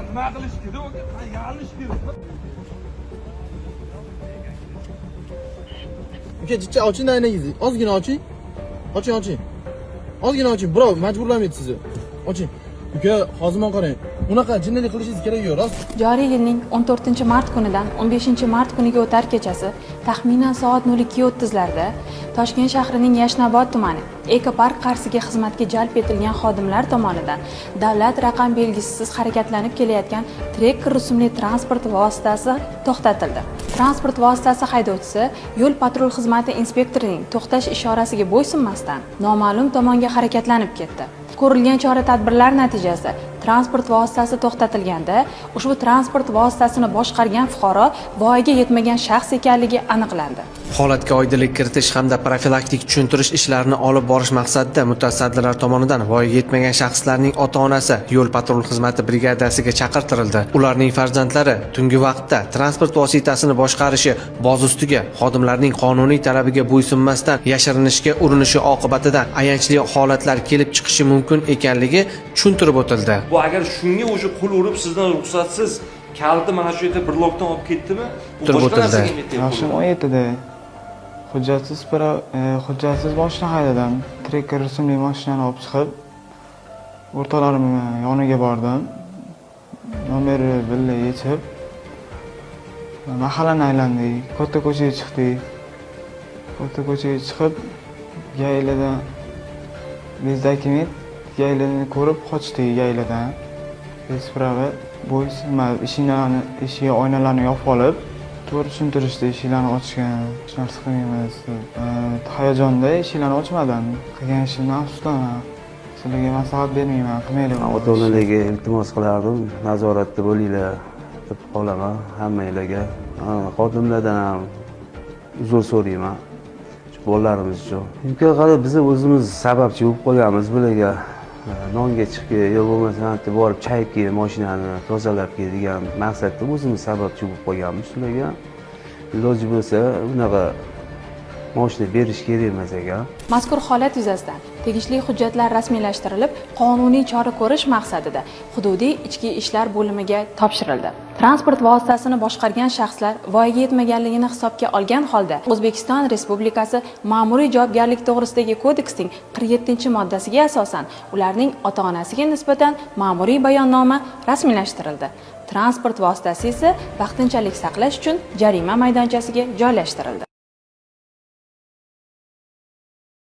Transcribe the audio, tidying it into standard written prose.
nima qilish kerak? Yalish kerak. Uka, jicha oching aynagingizni. Ozgina oching. Oching. Ozgina oching. Birov majburlamaydi sizni. Oching. Uka, hozirman qarang. Unaqa jinnalik qilishingiz kerak yo'q, rost. Joriy yilning 14-mart kunidan 15-mart kuniga o'tar kechasi taxminan soat 02:30larda Toshkent shahrining Yashnobod tumani Ekopark qarshisiga xizmatga jalb etilgan xodimlar tomonidan davlat raqam belgisisiz harakatlanib kelayotgan Tracker rusumli transport vositasi to'xtatildi. Transport vositasi haydovchisi yo'l patrul xizmati inspektorining to'xtash ishorasiga bo'ysunmasdan noma'lum tomonga harakatlanib ketdi. Ko'rilgan chora-tadbirlar natijasida transport vositasi to'xtatilganda ushbu transport vositasini boshqargan fuqaro voyaga yetmagan shaxs ekanligi aniqlandi. Holatga oydinlik kiritish hamda profilaktik tushuntirish ishlarini olib borish maqsadida mutasaddilar tomonidan voyaga yetmagan shaxslarning ota-onasi yo'l patrul xizmati brigadasiga chaqirtirildi. Ularning farzandlari tungi vaqtda transport vositasini boshqarishi boz ustiga xodimlarning qonuniy talabiga bo'ysunmasdan yashirinishga urinishi oqibatida ayanchli holatlar kelib chiqishi mumkin ekanligi tushuntirib o'tildi. Bu agar shunga o'sha qo'l urib sizdan ruxsatsiz kaliti mana shu yerda blokdan olib ketdimi? Turib o'tildi. Yoshim 17da. Hujjatsiz mashina haydadim. Tracker rusumli mashinani olib chiqib, o'rtalarim yoniga bordim. Nomeri billa yechib, mahallani aylandik, katta ko'chaga chiqdik. Katta ko'chaga chiqib, yayladan bezdakimet yayladani ko'rib qochdik yayladan. Besprava bo'ysima eshik oynalarni yopib olib, to'g'ri tushuntirishdi, eshiklarni ochgan, hech narsa qilmaymiz. Hayajonda eshiklarni ochmadim. Qilgan ishimdan afsuslanaman. Sizlarga maslahat bermayman, qilmanglar. Ota-onalarga iltimos qilardim, nazoratda bo'linglar deb qolaman hammanglarga. Xodimlardan ham uzr so'rayman. Bolalarimiz uchun. Chunki qarab biz o'zimiz sababchi bo'lib qolganmiz bularga. Nonga chiqib yo bo'lmasa borib chayib kelib mashinani tozalab kel degan maqsadda o'zimiz sababchi bo'lib qolganmiz shularga. Iloji bo'lsa bunaqa mashina berish kerak emas ekan. Mazkur holat yuzasidan tegishli hujjatlar rasmiylashtirilib, qonuniy chora ko'rish maqsadida hududiy ichki ishlar bo'limiga topshirildi. Transport vositasini boshqargan shaxslar voyaga yetmaganligini hisobga olgan holda O'zbekiston Respublikasi Ma'muriy javobgarlik to'g'risidagi kodeksning 47-moddasiga asosan ularning ota-onasiga nisbatan ma'muriy bayonnoma rasmiylashtirildi. Transport vositasi esa vaqtinchalik saqlash uchun jarima maydonchasiga joylashtirildi.